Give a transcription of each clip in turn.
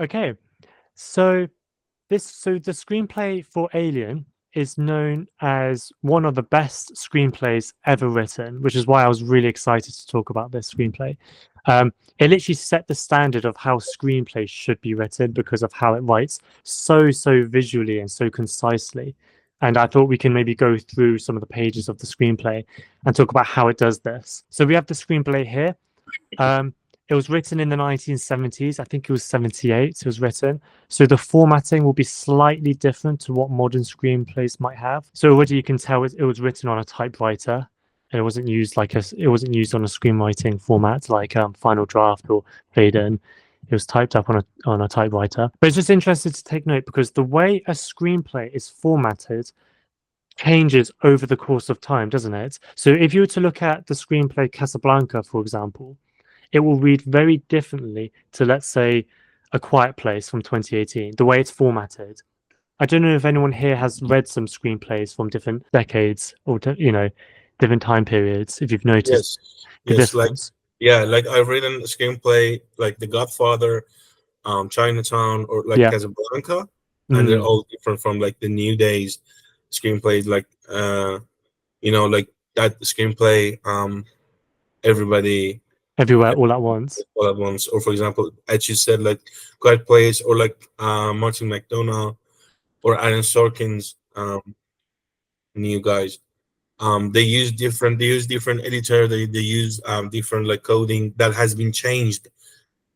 Okay, so the screenplay for Alien is known as one of the best screenplays ever written, which is why I was really excited to talk about this screenplay. It literally set the standard of how screenplays should be written because of how it writes so visually and so concisely. And I thought we can maybe go through some of the pages of the screenplay and talk about how it does this. So we have the screenplay here. Um, it was written in the 1970s. I think it was 78. It was written. So the formatting will be slightly different to what modern screenplays might have. So already you can tell it was written on a typewriter. And it wasn't used it wasn't used on a screenwriting format like Final Draft or Faden. It was typed up on a typewriter. But it's just interesting to take note because the way a screenplay is formatted changes over the course of time, doesn't it? So if you were to look at the screenplay Casablanca, for example, it will read very differently to, let's say, A Quiet Place from 2018, the way it's formatted. I don't know if anyone here has read some screenplays from different decades or, different time periods, if you've noticed Yes, the yes, difference. like I've written a screenplay like The Godfather, Chinatown, or like Yeah. Casablanca, and they're Mm. all different from like the new days screenplays, like like that screenplay, everybody Everywhere all at once. all at once, or for example, as you said, like Quiet Place, or like Martin McDonough or Aaron Sorkin's new guys. They use different editor, they use different like coding that has been changed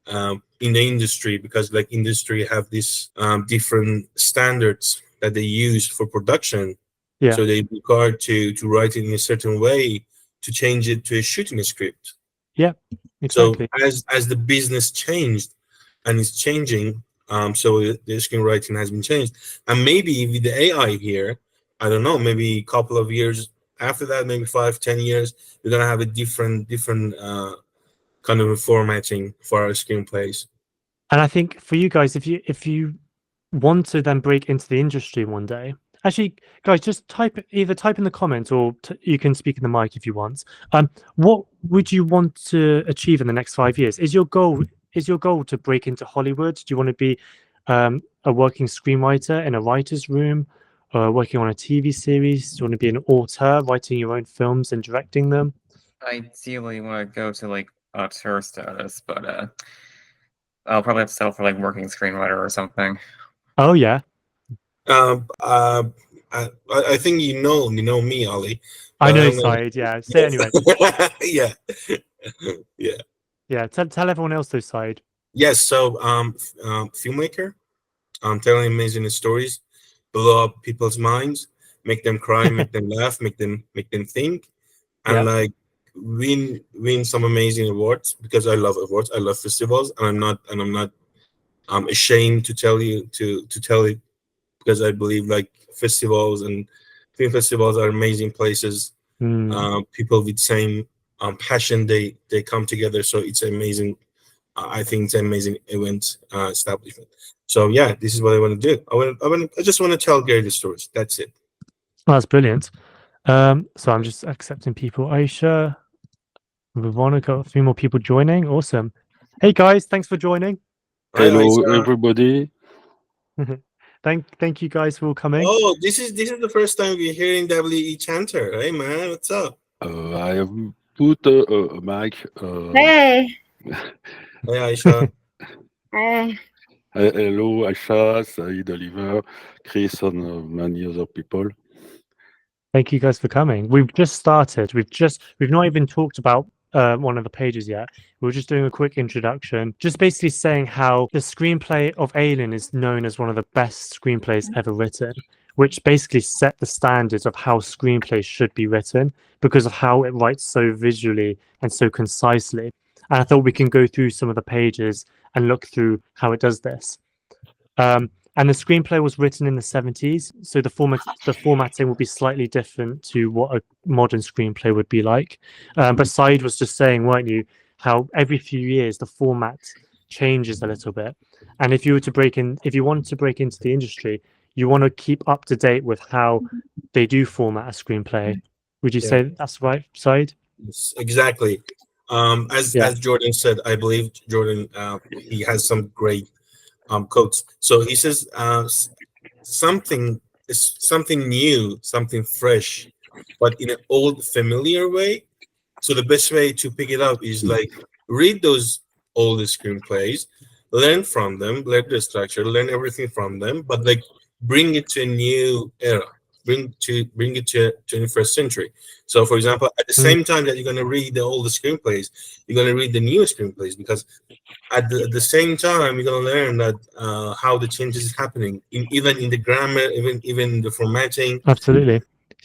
in the industry, because like industry have these different standards that they use for production, Yeah. so they require to write it in a certain way to change it to a shooting script. Yeah. So Exactly. as the business changed and is changing, so the screenwriting has been changed, and maybe with the AI here, I don't know, maybe a couple of years after that, maybe 5, 10 years, we're gonna have a different kind of a formatting for our screenplays. And I think for you guys, if you want to then break into the industry one day, actually, guys, just type in the comments or you can speak in the mic if you want. What would you want to achieve in the next 5 years? Is your goal to break into Hollywood? Do you want to be a working screenwriter in a writer's room, working on a TV series? Do you want to be an author, writing your own films and directing them? Ideally want to go to like auteur status, but I'll probably have to settle for like working screenwriter or something. Oh yeah, Um, uh, I think you know me, Ali, I but I know, don't know. Said. Yeah, say it anyway. Yeah, yeah, Yeah, tell everyone else though, Side. yes. So, filmmaker, telling amazing stories, blow up people's minds, make them cry, make them laugh, make them think, and Yeah. like win some amazing awards, because I love awards. I love festivals, and I'm not ashamed to tell you to tell it, because I believe like festivals and film festivals are amazing places. Mm. People with same passion, they come together, so it's amazing. I think it's an amazing event establishment. So yeah, this is what I want to do. I just want to tell Gary the stories. That's it. Oh, that's brilliant. So I'm just accepting people. Aisha, Veronica, a few more people joining. Awesome. Hey guys, thanks for joining. Hi, Hello, Aisha. everybody. Thank you guys for all coming. Oh, this is the first time we're hearing WE Chanter. Hey man, what's up? I have put a mic. Hey. Hey Aisha. Hey. Hello, Aisha, Said, Oliver, Chris, and many other people. Thank you guys for coming. We've just started. We've not even talked about one of the pages yet. We're just doing a quick introduction, just basically saying how the screenplay of Alien is known as one of the best screenplays ever written, which basically set the standards of how screenplays should be written because of how it writes so visually and so concisely. And I thought we can go through some of the pages and look through how it does this. And the screenplay was written in the 70s, so the formatting will be slightly different to what a modern screenplay would be like. But Said was just saying, weren't you, how every few years the format changes a little bit. And if you wanted to break into the industry, you want to keep up to date with how they do format a screenplay. Would you Yeah. say that's right, Said? Yes, exactly. Yeah. As Jordan said, I believe Jordan he has some great quotes. So he says something is something new, something fresh, but in an old familiar way. So the best way to pick it up is like read those old screenplays, learn from them, learn the structure, learn everything from them, but like bring it to a new era, bring it to 21st century. So for example, at the same time that you're gonna read the old screenplays, you're gonna read the new screenplays, because at the same time you're gonna learn that how the changes is happening even in the grammar, even in the formatting. Absolutely.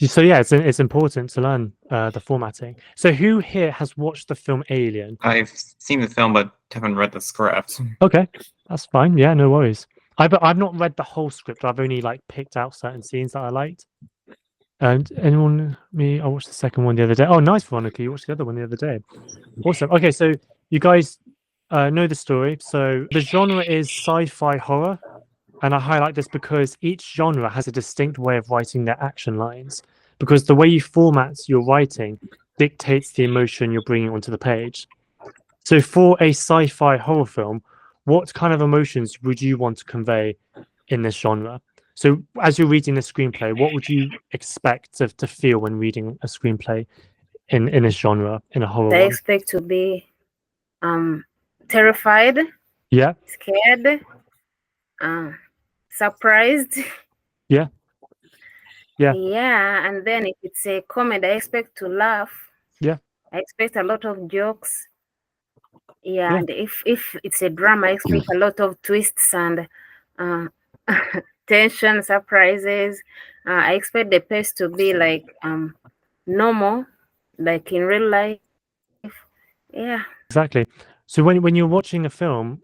So yeah, it's important to learn the formatting. So who here has watched the film Alien? I've seen the film but haven't read the script. Okay, that's fine. Yeah, no worries. I've not read the whole script. I've only like picked out certain scenes that I liked. And anyone, me, I watched the second one the other day. Oh, nice, Veronica. You watched the other one the other day. Awesome. Okay, so you guys know the story. So the genre is sci-fi horror. And I highlight this because each genre has a distinct way of writing their action lines, because the way you format your writing dictates the emotion you're bringing onto the page. So for a sci-fi horror film, what kind of emotions would you want to convey in this genre? So as you're reading the screenplay, what would you expect to feel when reading a screenplay in this genre, in a horror I one? expect to be terrified, Yeah, scared, surprised. Yeah. Yeah, and then if it's a comedy, I expect to laugh. Yeah. I expect a lot of jokes. Yeah. And if it's a drama, I expect a lot of twists and tension, surprises. I expect the pace to be like normal, like in real life. Yeah. Exactly. So when you're watching a film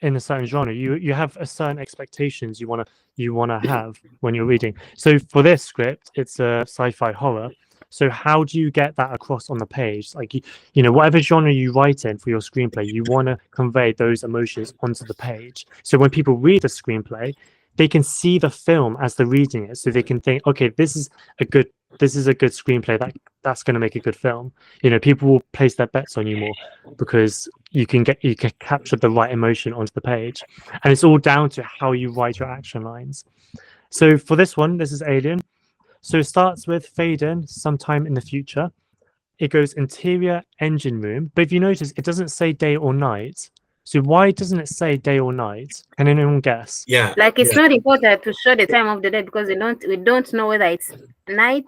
in a certain genre, you have a certain expectations you wanna have when you're reading. So for this script, it's a sci-fi horror. So how do you get that across on the page? Like you know, whatever genre you write in for your screenplay, you want to convey those emotions onto the page. So when people read the screenplay, they can see the film as they're reading it, so they can think, okay, this is a good screenplay that's going to make a good film. You know, people will place their bets on you more because you can capture the right emotion onto the page, and it's all down to how you write your action lines. So for this one, this is Alien. So it starts with fade in sometime in the future. It goes interior engine room, but if you notice, it doesn't say day or night. So why doesn't it say day or night? Can anyone guess? Yeah, Like it's not important to show the time of the day because we don't know whether it's night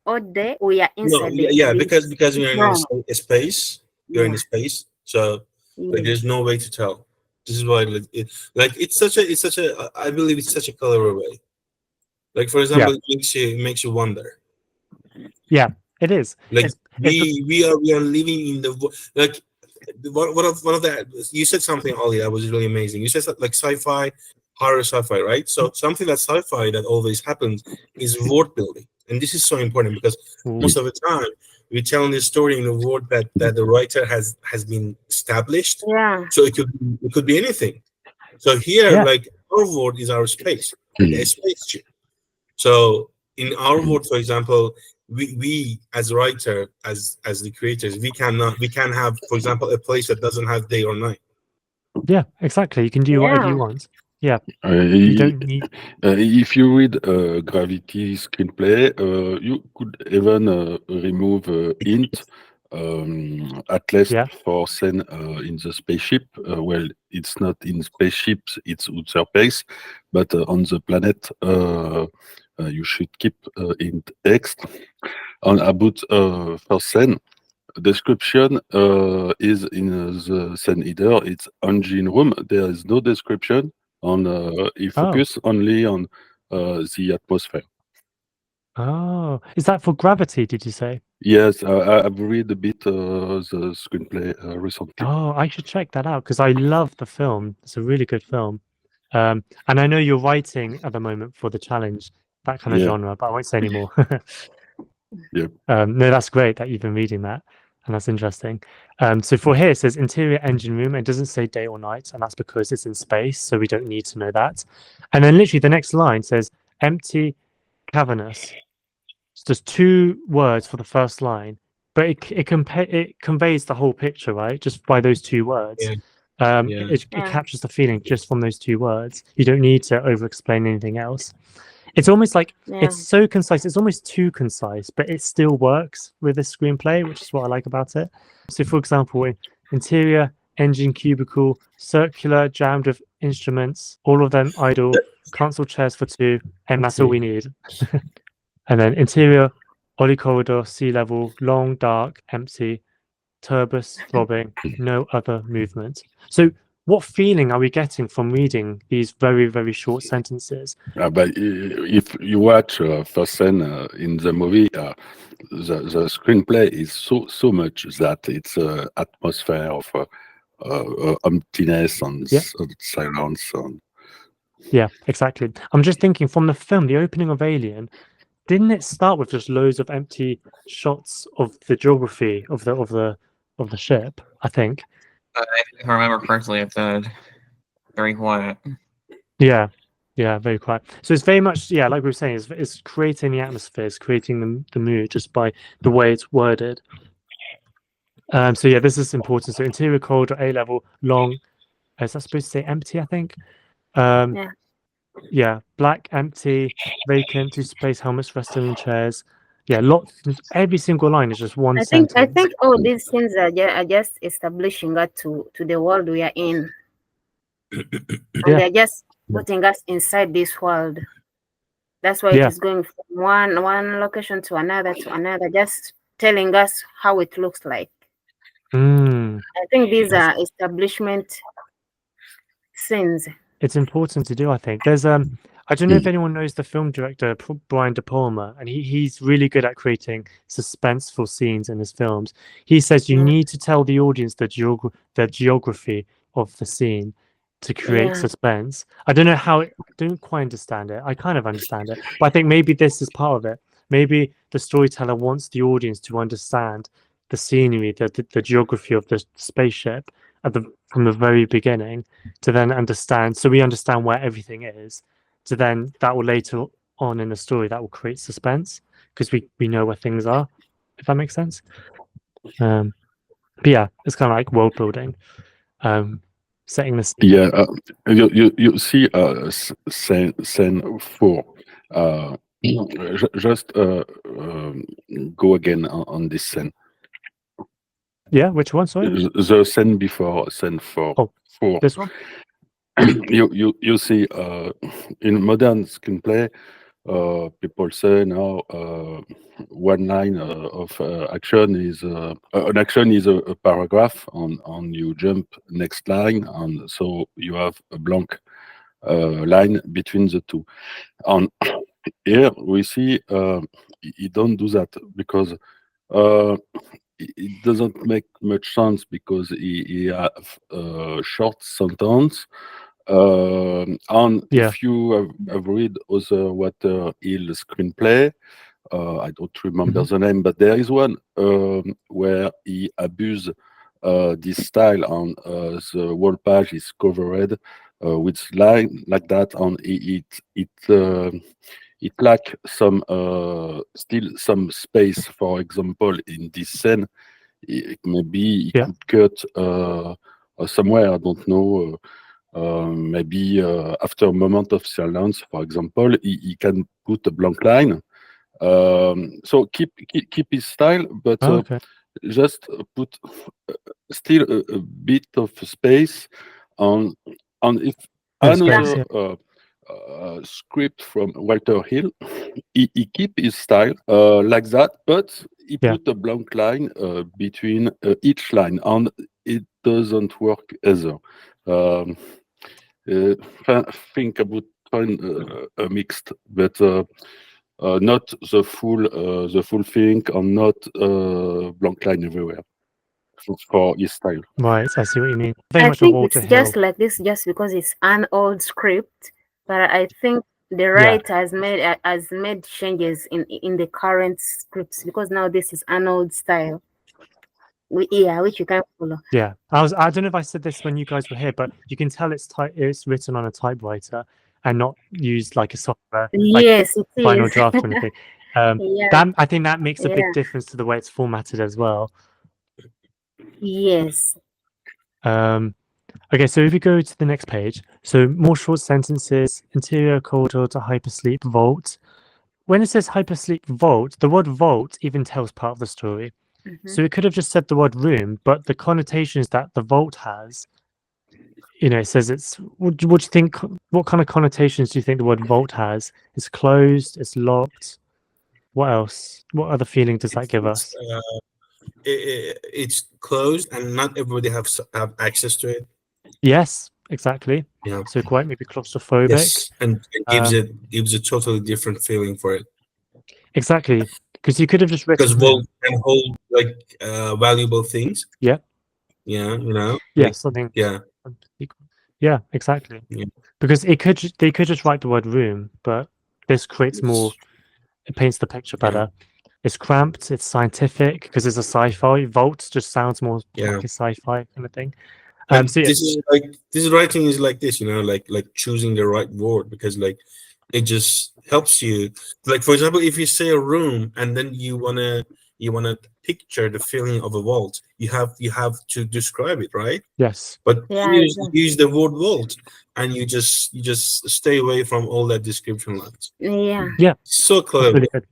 or day. We are inside. Because you're in a space, you're in a space, so like there's no way to tell. This is why it's such a I believe it's such a color array. Like for example, it makes you wonder. Yeah, it is. Like we are living in the like one of the, you said something, Ollie, that was really amazing. You said like sci-fi, horror sci-fi, right? So something that's sci-fi that always happens is world building, and this is so important because most of the time we're telling the story in a world that the writer has been established. Yeah. So it could be anything. So here, like our world is our space, like a spaceship. So in our world, for example, we as writer, as the creators, we can have, for example, a place that doesn't have day or night. Yeah, exactly. You can do whatever you want. Yeah. You don't need. If you read Gravity screenplay, you could even remove hint at least for scene in the spaceship. Well, it's not in spaceships; it's outer space, but on the planet, you should keep in text. On about first scene, description is in the scene either. It's engine room. There is no description. You focus only on the atmosphere. Oh, is that for Gravity? Did you say? Yes, I've read a bit the screenplay recently. Oh, I should check that out because I love the film. It's a really good film. And I know you're writing at the moment for the challenge, that kind of genre, but I won't say any more. No, that's great that you've been reading that, and that's interesting. So for here, it says interior engine room. It doesn't say day or night, and that's because it's in space, so we don't need to know that. And then literally the next line says empty, cavernous. It's just 2 words for the first line, but it conveys the whole picture, right? Just by those 2 words. It captures the feeling just from those 2 words. You don't need to over explain anything else. It's almost like it's so concise, it's almost too concise, but it still works with this screenplay, which is what I like about it. So for example, interior, engine cubicle, circular, jammed with instruments, all of them idle, console chairs for 2, and that's all we need. And then interior, Ollie corridor, sea level, long, dark, empty, turbus, throbbing, no other movement. So what feeling are we getting from reading these very, very short sentences? But if you watch first scene in the movie, the screenplay is so much that it's atmosphere of emptiness and silence. Yeah, exactly. I'm just thinking from the film, the opening of Alien, didn't it start with just loads of empty shots of the geography of the ship? I think. If I remember correctly, it said very quiet. Yeah, very quiet. So it's very much like we were saying, it's creating the atmosphere, it's creating the mood just by the way it's worded. So yeah, this is important. So interior corridor, A level, long. Is that supposed to say empty? I think. Yeah, black, empty, vacant, 2 space helmets resting on chairs. Yeah, lots. Every single line is just one sentence. I think all these things are just establishing us to the world we are in, and they're just putting us inside this world. That's why it is going from one location to another, just telling us how it looks like. I think these are establishment scenes. It's important to do, I think. There's I don't know if anyone knows the film director Brian De Palma, and he's really good at creating suspenseful scenes in his films. He says you need to tell the audience the geography of the scene to create suspense. I don't know how I don't quite understand it. I kind of understand it, but I think maybe this is part of it. Maybe the storyteller wants the audience to understand the scenery, the geography of the spaceship from the very beginning, to then understand, so we understand where everything is, to then that will later on in the story that will create suspense because we know where things are, if that makes sense. But yeah, it's kind of like world building, setting the scene. Yeah, you see scene 4. Just go again on this scene. Yeah, which one? Sorry, the scene before scene 4. Oh, 4. This one. You see in modern screenplay, people say now one line of action is an action is a paragraph, on you jump next line, and so you have a blank line between the two. And here we see you don't do that because it doesn't make much sense, because he have short sentence. And if you have read other Walter Hill screenplay, I don't remember the name, but there is one where he abused this style, and the whole page is covered with line like that, and it lack some still some space. For example, in this scene, maybe he could cut somewhere, I don't know. Maybe after a moment of silence, for example, he can put a blank line. So keep his style, but just put still a bit of space on if another script from Walter Hill, he keep his style like that, but he put a blank line between each line, and it doesn't work either. Think about a mixed, but not the full thing, and not blank line everywhere for his style. Right, I see what you mean. I think it's just like this just because it's an old script, but I think the writer has made changes in the current scripts, because now this is an old style. Which you can follow. Yeah, I don't know if I said this when you guys were here, but you can tell it's written on a typewriter and not used like a software. Yes, like it Final is. Draft or anything. That, I think that makes a big difference to the way it's formatted as well. Yes. Okay, so if we go to the next page, so more short sentences, interior corridor to hypersleep vault. When it says hypersleep vault, the word vault even tells part of the story. So it could have just said the word room, but the connotations that the vault has, it says it's. What do you think? What kind of connotations do you think the word vault has? It's closed. It's locked. What else? What other feeling does that give us? It's closed, and not everybody have access to it. Yes, exactly. Yeah. So quite maybe claustrophobic. Yes, and it gives a totally different feeling for it. Exactly, because you could have just written. Because vault can hold like valuable things. Yeah. Yeah, Yeah, like, something. Yeah. Yeah, exactly. Yeah. Because they could just write the word room, but this creates more. It paints the picture better. It's cramped. It's scientific because it's a sci-fi. Vault just sounds more like a sci-fi kind of thing. So this is like this writing is like this, like choosing the right word, because like it just helps you. Like, for example, if you say a room and then you wanna picture the feeling of a vault, you have to describe it, right? Yes. But Yeah, use the word vault, and you just stay away from all that description lines. yeah. So clever. Really good.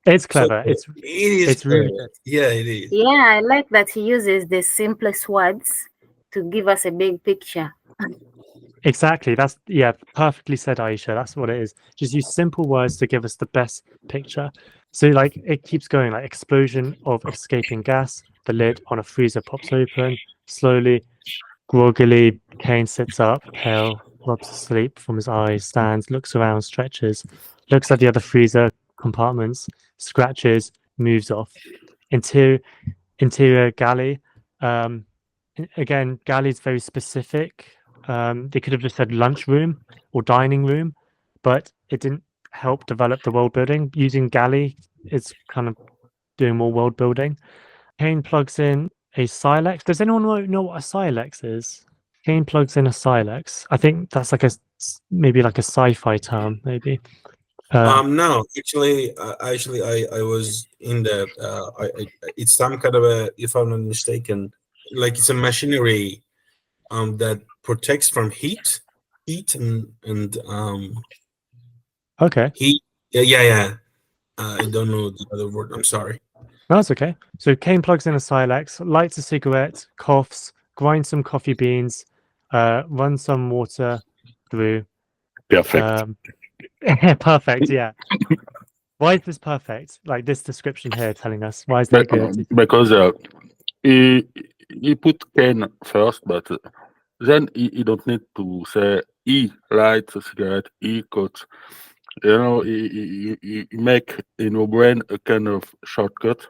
It's clever. It is. It's really good. Yeah, it is. Yeah, I like that he uses the simplest words to give us a big picture. Exactly. That's perfectly said, Aisha. That's what it is. Just use simple words to give us the best picture. So like it keeps going, like explosion of escaping gas, the lid on a freezer pops open, slowly, groggily, Kane sits up, pale, rubs sleep from his eyes, stands, looks around, stretches, looks at the other freezer compartments, scratches, moves off. Interior galley. Again, galley is very specific. They could have just said lunchroom or dining room, but it didn't help develop the world building. Using galley is kind of doing more world building. Kane plugs in a silex. Does anyone know what a silex is? Kane plugs in a silex. I think that's like maybe like a sci-fi term, maybe. No, actually, I was in that. It's some kind of a, if I'm not mistaken, like it's a machinery that protects from heat and Okay. heat. Yeah. I don't know the other word. I'm sorry. No, that's okay. So Kane plugs in a silex, lights a cigarette, coughs, grinds some coffee beans, runs some water through. Perfect. Perfect, yeah. Why is this perfect? Like this description here telling us, why is that good? Because he put Ken first, but then he don't need to say he lights a cigarette, he cuts. He make in your brain a kind of shortcut.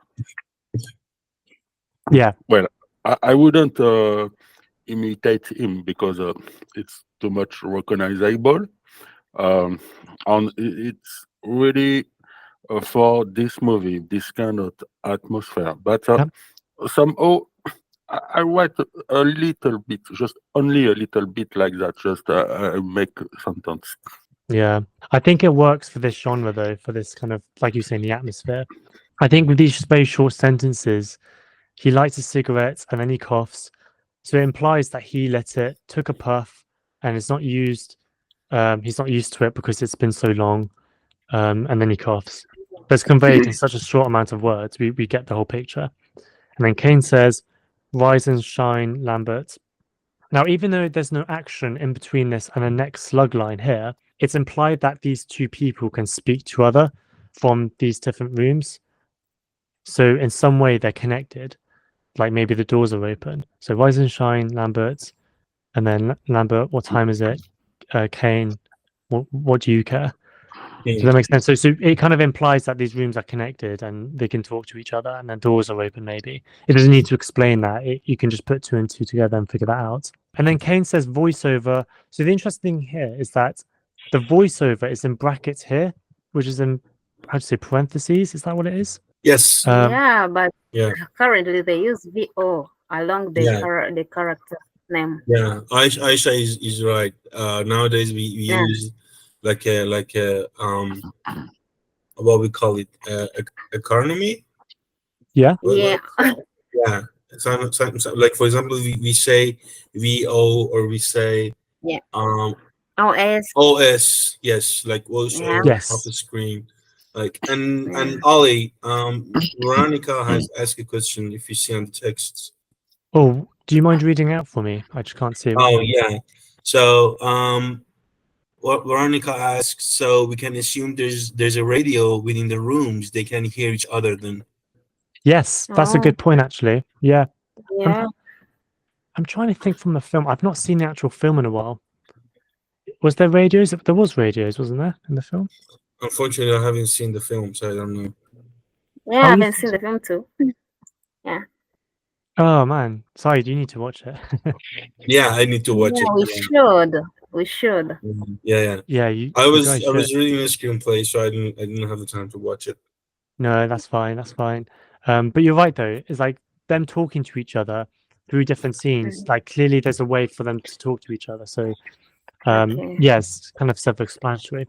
Yeah. Well, I wouldn't imitate him because it's too much recognizable. And it's really for this movie, this kind of atmosphere. But somehow I write a little bit, just only a little bit like that, just make sentence. Yeah. I think it works for this genre though, for this kind of, like you say, in the atmosphere. I think with these very short sentences, he lights a cigarette and then he coughs. So it implies that he took a puff and it's not used. He's not used to it because it's been so long. And then he coughs. But it's conveyed in such a short amount of words, we get the whole picture. And then Kane says, "Rise and shine, Lambert." Now, even though there's no action in between this and the next slug line here, it's implied that these two people can speak to other from these different rooms. So in some way they're connected. Like maybe the doors are open. So rise and shine, Lambert. And then Lambert, what time is it? Kane, what do you care? Does that make sense? So it kind of implies that these rooms are connected and they can talk to each other and then doors are open maybe. It doesn't need to explain that. You can just put two and two together and figure that out. And then Kane says voiceover. So the interesting thing here is that the voiceover is in brackets here, which is in, how do you say, parentheses? Is that what it is? Yes. Yeah, but Yeah. currently they use VO along the the character name. Yeah, Aisha is right. Nowadays we use like a what we call it, economy. Yeah. Yeah, Like for example, we say VO or we say Yeah. um OS. OS, yes, like also Yeah. Yes. off the screen. Like and Yeah. Ollie, Veronica has asked a question if you see on the texts. Oh, do you mind reading out for me? I just can't see it. Oh yeah. So what Veronica asks, so we can assume there's a radio within the rooms, they can hear each other then. Yes, that's a Oh. good point actually. Yeah. Yeah. I'm trying to think from the film. I've not seen the actual film in a while. Was there radios? There was radios, wasn't there, in the film? Unfortunately, I haven't seen the film, so I don't know. Yeah, I haven't seen the film too. Yeah. Oh man, sorry. Do you need to watch it? Yeah, I need to watch Yeah, it. we should. We should. Yeah. Yeah, I you was guys should. reading the screenplay, so I didn't have the time to watch it. No, that's fine. That's fine. But you're right though. It's like them talking to each other through different scenes. Like clearly, there's a way for them to talk to each other. So, Okay. yes, kind of self-explanatory.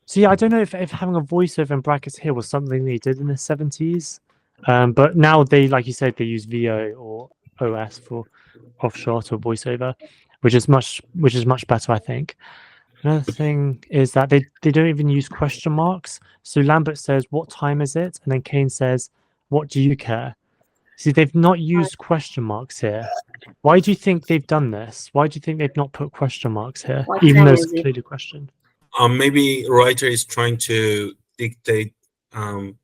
So yeah, I don't know if having a voiceover in brackets here was something they did in the 70s. But now they, like you said, they use VO or OS for offshot or voiceover, which is much better, I think. Another thing is that they don't even use question marks. So Lambert says, "What time is it?" And then Kane says, "What do you care?" See, they've not used question marks here. Why do you think they've done this? Why do you think they've not put question marks here, What even time though it's is it? clearly a question? Maybe writer is trying to dictate how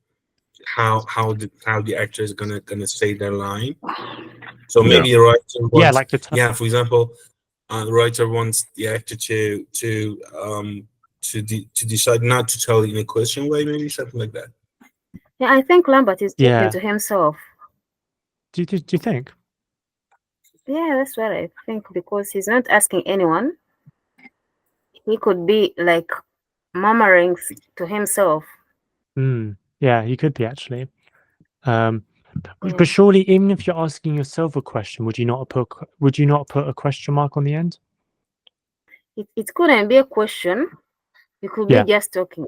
the actor is gonna say their line. So maybe the writer wants, Yeah, like the time. yeah. For example, the writer wants the actor to decide not to tell in a question way, maybe something like that. Yeah, I think Lambert is talking Yeah. to himself. Do you think? Yeah, that's what I think, because he's not asking anyone. He could be like murmuring to himself. Yeah, he could be actually. But surely, even if you're asking yourself a question, would you not put a question mark on the end? It couldn't be a question. He could be just talking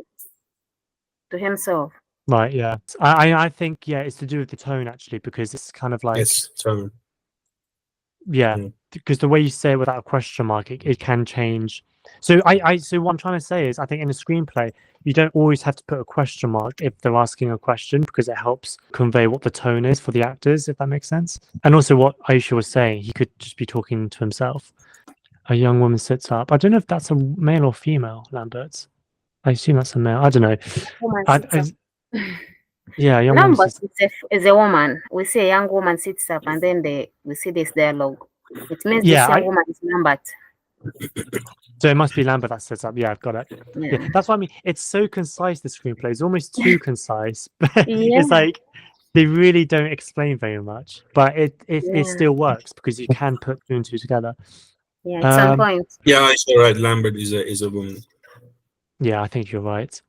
to himself. Right. Yeah. I think it's to do with the tone actually, because it's kind of like Yes, tone. Yeah, because the way you say it without a question mark, it can change. So so what I'm trying to say is, I think in a screenplay, you don't always have to put a question mark if they're asking a question, because it helps convey what the tone is for the actors, if that makes sense. And also what Aisha was saying, he could just be talking to himself. A young woman sits up. I don't know if that's a male or female, Lambert. I assume that's a male. I don't know. Yeah, a young woman Lambert is a woman. We say a young woman sits up, and then we see this dialogue. It means this young woman is Lambert. So it must be Lambert that sets up. Yeah, I've got it. Yeah. That's what I mean. It's so concise, the screenplay. It's almost too concise. It's like they really don't explain very much, but it still works because you can put two and two together. Yeah, at some point. Yeah, I saw right. Lambert is a woman. Yeah, I think you're right.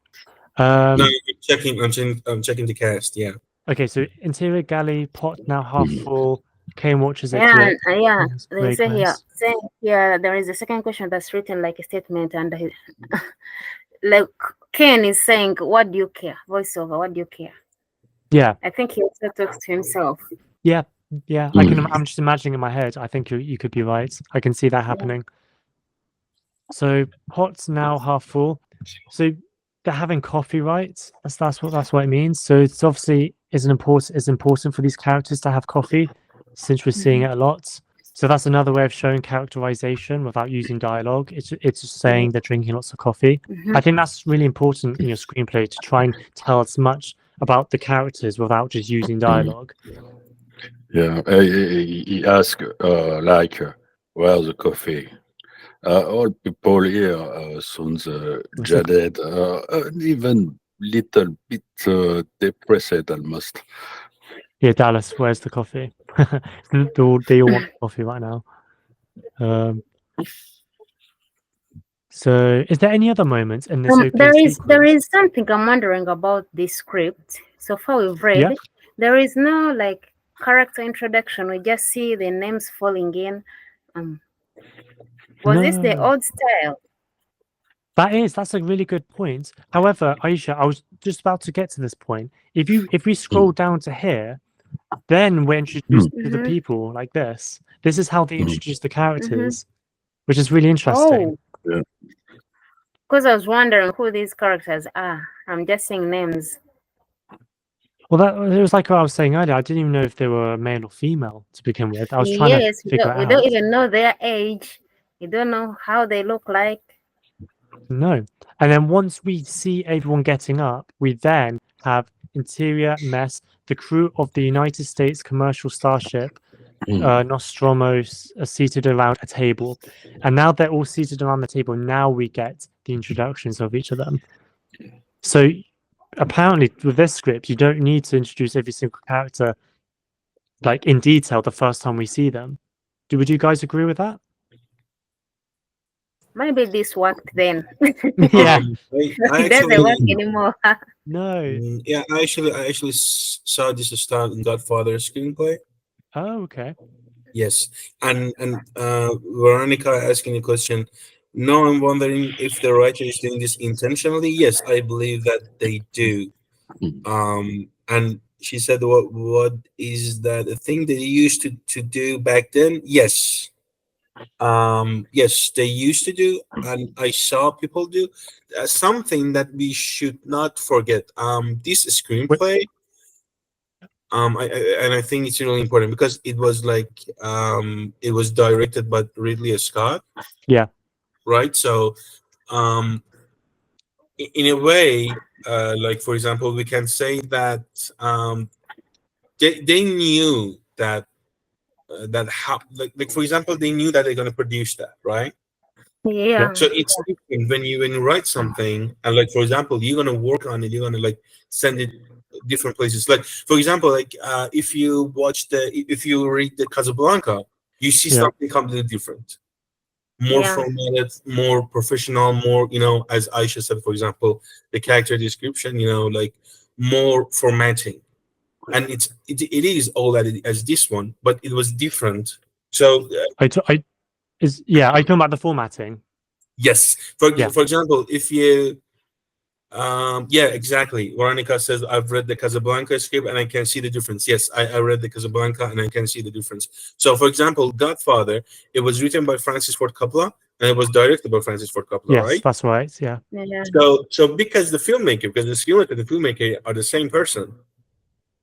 No, I'm checking the cast. Yeah. Okay, so interior galley, pot now half full. Kane watches it. Yeah. They say here, there is a second question that's written like a statement, and like Kane is saying, "What do you care?" Voiceover, "What do you care?" Yeah. I think he also talks to himself. Yeah. I'm just imagining in my head. I think you could be right. I can see that happening. So pot's now half full. So they're having coffee, right? That's what it means. So it's obviously is important for these characters to have coffee, since we're seeing it a lot. So that's another way of showing characterization without using dialogue. It's just saying they're drinking lots of coffee. I think that's really important in your screenplay, to try and tell as much about the characters without just using dialogue. Yeah, he asked where's the coffee? All people here sounds jaded, even little bit depressed almost. Yeah, Dallas, where's the coffee? They all want coffee right now. So, is there any other moments in this opening there is something I'm wondering about this script. So far we've read, there is no like character introduction. We just see the names falling in. Was this the old style? That's a really good point. However, Aisha, I was just about to get to this point. If we scroll down to here, Then we're introduced to the Mhm. people like this. This is how they Mhm. introduce the characters, which is really interesting. Oh, because I was wondering who these characters are. I'm just seeing names. Well, it was like what I was saying earlier. I didn't even know if they were male or female to begin with. I was trying to Yes, figure we it don't out. even know their age. We don't know how they look like. No. And then once we see everyone getting up, we then have interior mess, the crew of the United States commercial starship Nostromo's are seated around a table. And now they're all seated around the table. Now we get the introductions of each of them. So apparently with this script, you don't need to introduce every single character like in detail the first time we see them. Would you guys agree with that? Maybe this worked then. Yeah. I It doesn't work actually, anymore. No. yeah, I actually saw this start in Godfather screenplay. Oh, okay. Yes, and Veronica asking the question. No, I'm wondering if the writer is doing this intentionally. Yes, I believe that they do. And she said, what is that a thing that they used to do back then? Yes. Yes, they used to do, and I saw people do something that we should not forget. This screenplay, and I think it's really important because it was like it was directed by Ridley Scott. Yeah. Right. So, in a way, like for example, we can say that they knew that that how like for example they knew that they're going to produce that, right? Yeah. So it's different when you write something and like for example you're gonna work on it, you're gonna like send it different places. Like for example, like if you if you read the Casablanca, you see Yeah. something completely different, more Yeah. formatted, more professional, more as Aisha said, for example, the character description, like more formatting, and it is all that it, as this one, but it was different. So Are you talking about the formatting? yes, Yeah. for example, if you yeah, exactly. Veronica says, I've read the Casablanca script and I can see the difference. Yes, I read the Casablanca and I can see the difference. So, for example, Godfather, it was written by Francis Ford Coppola and it was directed by Francis Ford Coppola, Yes, right? that's right. Yeah. Yeah. So because the screenwriter and the filmmaker are the same person,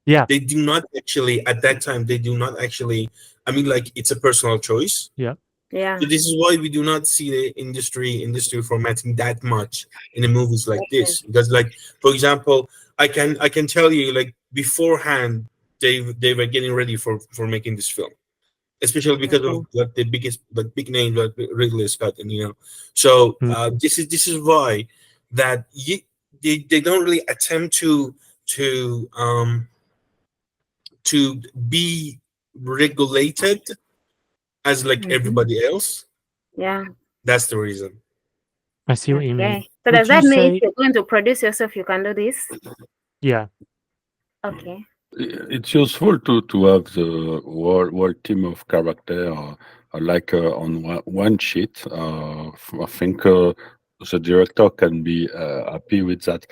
Yeah. they do not actually, at that time, they do not actually, I mean, like, it's a personal choice. Yeah. Yeah. So this is why we do not see the industry formatting that much in the movies like this. Because like for example, I can tell you like beforehand they were getting ready for making this film. Especially because of like the biggest like big names like Ridley Scott and So this is why that they don't really attempt to be regulated as like everybody else. Yeah. That's the reason. I see what you mean. Okay. So Would does that you mean if say- you're going to produce yourself, you can do this? Yeah. Okay. It's useful to have the whole team of character like on one sheet. I think the director can be happy with that.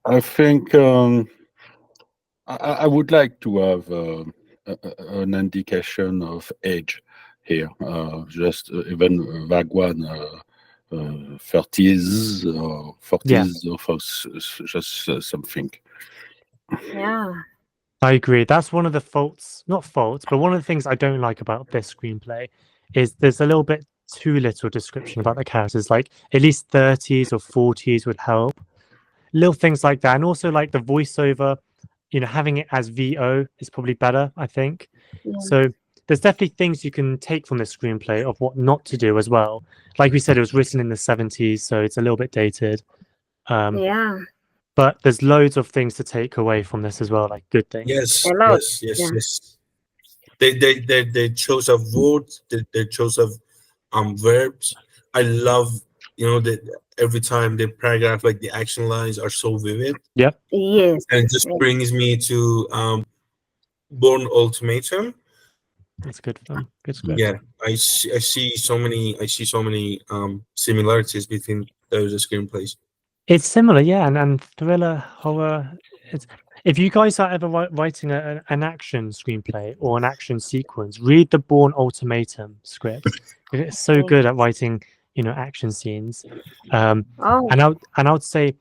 I think I would like to have an indication of age here, just even vague one. 30s or 40s or just something. Yeah. I agree. That's one of the faults, not faults, but one of the things I don't like about this screenplay is there's a little bit too little description about the characters. Like at least 30s or 40s would help. Little things like that. And also like the voiceover, having it as VO is probably better, I think. Yeah. So there's definitely things you can take from this screenplay of what not to do as well. Like we said, it was written in the 70s, so it's a little bit dated. Yeah. But there's loads of things to take away from this as well, like good things. Yes, A lot. yes. They choice of words, they choice of verbs. I love that every time the paragraph, like the action lines are so vivid. Yep. Yes. And it just brings me to Born Ultimatum. That's good for them. Good script. Yeah, I see so many similarities between those screenplays. It's similar, yeah, and thriller, horror. If you guys are ever writing an action screenplay or an action sequence, read the Bourne Ultimatum script. It's so good at writing, action scenes. And I would say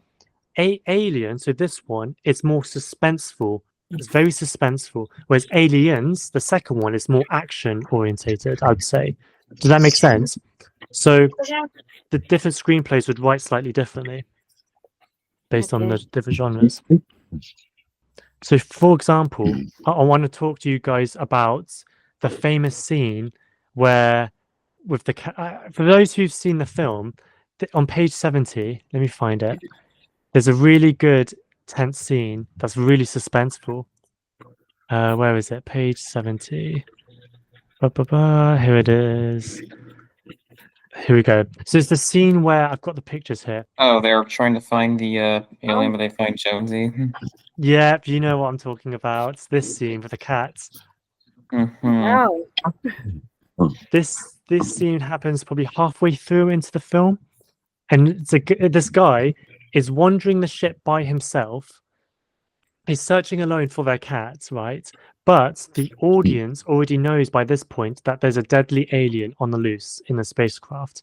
Alien. So this one, it's more suspenseful. It's very suspenseful. Whereas Aliens, the second one, is more action orientated. I would say. Does that make sense? So the different screenplays would write slightly differently based on the different genres. So, for example, I want to talk to you guys about the famous scene where, with the for those who've seen the film, on page 70, let me find it. There's a really good tense scene that's really suspenseful. Where is it? Page 70. Here it is. Here we go. So it's the scene where I've got the pictures here. Oh, they're trying to find the alien, but they find Jonesy. Yeah, you know what I'm talking about. It's this scene with the cats. Mm-hmm. Wow. This scene happens probably halfway through into the film, and this guy is wandering the ship by himself. He's searching alone for their cat, right? But the audience already knows by this point that there's a deadly alien on the loose in the spacecraft.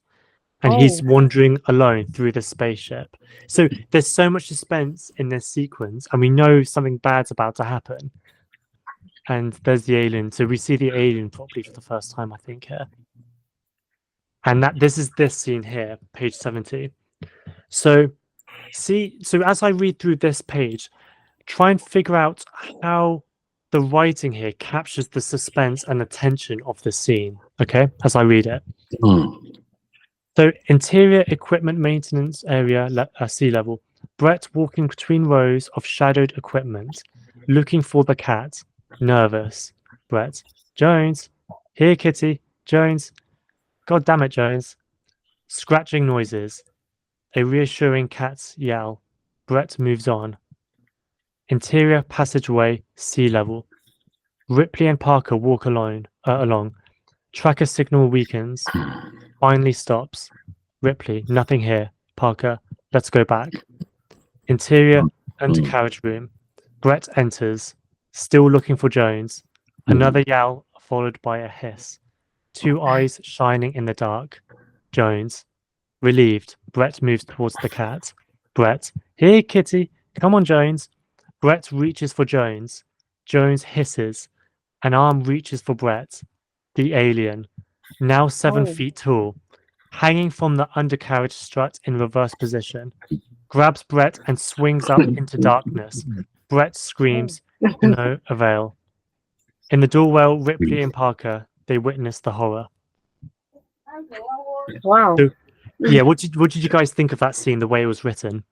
And he's wandering alone through the spaceship. So there's so much suspense in this sequence, and we know something bad's about to happen. And there's the alien. So we see the alien properly for the first time, I think, here. And this is this scene here, page 70. So as I read through this page, try and figure out how the writing here captures the suspense and the tension of the scene, okay, as I read it. So, interior equipment maintenance area, sea level. Brett walking between rows of shadowed equipment, looking for the cat. Nervous. Brett. Jones. Here, kitty. Jones. God damn it, Jones. Scratching noises. A reassuring cat's yell. Brett moves on. Interior passageway, sea level. Ripley and Parker walk along. Tracker signal weakens. Finally stops. Ripley, nothing here. Parker, let's go back. Interior undercarriage room. Brett enters, still looking for Jones. Another yell, followed by a hiss. Two eyes shining in the dark. Jones. Relieved, Brett moves towards the cat. Brett, here, kitty. Come on, Jones. Brett reaches for Jones. Jones hisses. An arm reaches for Brett. The alien, now 7 feet tall, hanging from the undercarriage strut in reverse position, grabs Brett and swings up into darkness. Brett screams, to no avail. In the doorway, Ripley and Parker, they witness the horror. Wow. So, yeah, what did you guys think of that scene, the way it was written?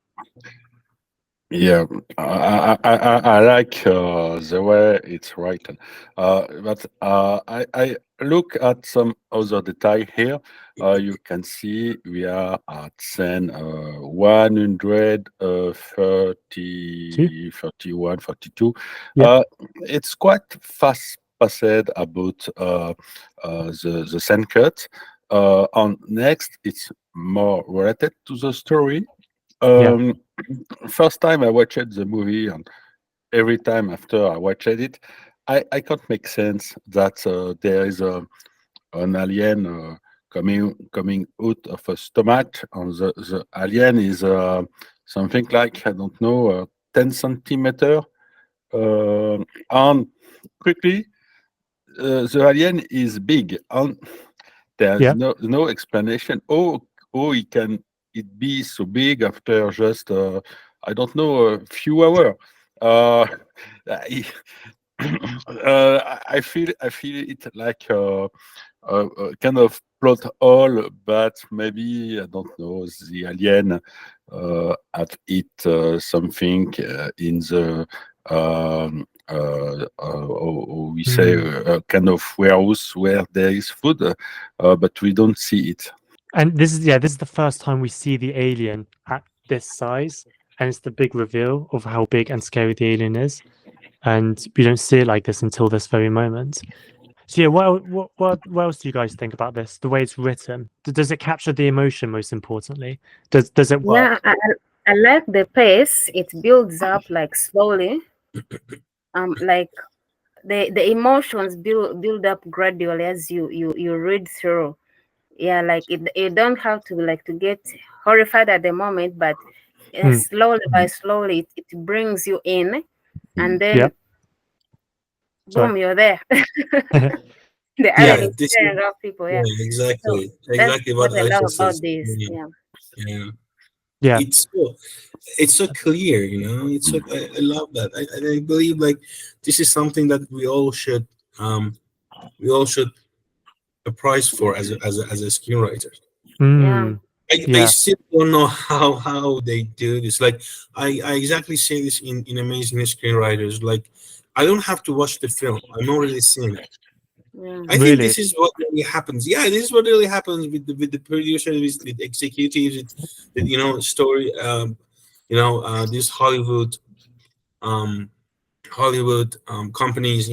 Yeah, I like the way it's written, but I look at some other detail here. You can see we are at scene 130, 31, 42. Yeah. It's quite fast paced about the scene cut. On next, it's more related to the story. First time I watched the movie, and every time after I watched it, I can't make sense that there is an alien coming out of a stomach, and the alien is something like, I don't know, 10 centimeter, and quickly the alien is big, and there's no explanation. Oh, it be so big after just I don't know, a few hours. I feel it like a kind of plot hole, but maybe I don't know, the alien have eat something in the we say a kind of warehouse where there is food, but we don't see it. And this is the first time we see the alien at this size, and it's the big reveal of how big and scary the alien is, and we don't see it like this until this very moment. So yeah, what else do you guys think about this? The way it's written, does it capture the emotion? Most importantly, does it work? Yeah, I like the pace. It builds up like slowly, like the emotions build up gradually as you read through. Yeah, like you don't have to like to get horrified at the moment, but slowly by slowly it brings you in, and then boom, you're there. The irony is staring out people. Yeah, exactly, so exactly that's what what I I love just said. about this. Yeah. Yeah, it's so clear, It's so, I love that. I believe like this is something that we all should prize for as a screenwriter. Mm. I still don't know how they do this. Like I exactly say this in Amazing Screenwriters. Like I don't have to watch the film. I'm already seeing it. I think this is what really happens. Yeah, this is what really happens with the producers, with the executives, with story. These Hollywood companies.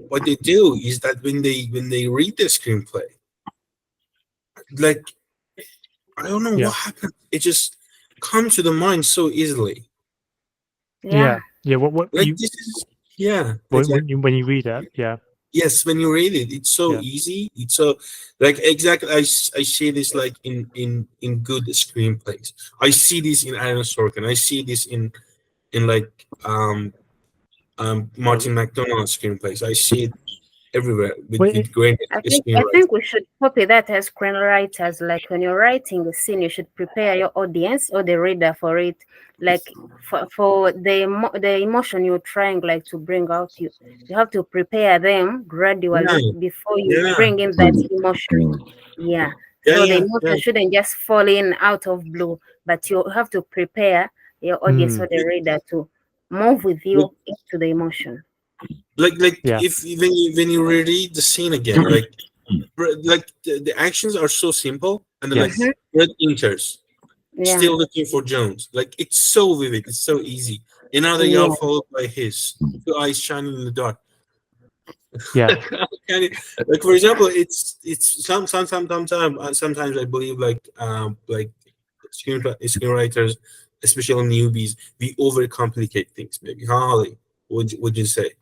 What they do is that when they read the screenplay, like I don't know what happened. It just comes to the mind so easily. What Like you? This is When you read it, Yes, when you read it, it's so easy. It's so like exactly. I see this like in good screenplays. I see this in Aaron Sorkin. I see this in like Martin McDonagh screenplays. I see it everywhere with great I screenwriting. think we should copy that as screenwriters. Like when you're writing a scene, you should prepare your audience or the reader for it. Like for the emotion you're trying like to bring out, you have to prepare them gradually before you bring in that emotion. So the emotion shouldn't just fall in out of blue, but you have to prepare your audience or the reader to move with you into the emotion. Like if when you reread the scene again, like the actions are so simple, and then like Red enters, still looking for Jones. Like it's so vivid, it's so easy. Another yell followed by his 2 eyes shining in the dark. Like for example, it's sometimes I believe like screenwriters, especially newbies, we overcomplicate things. Maybe Holly, would you say?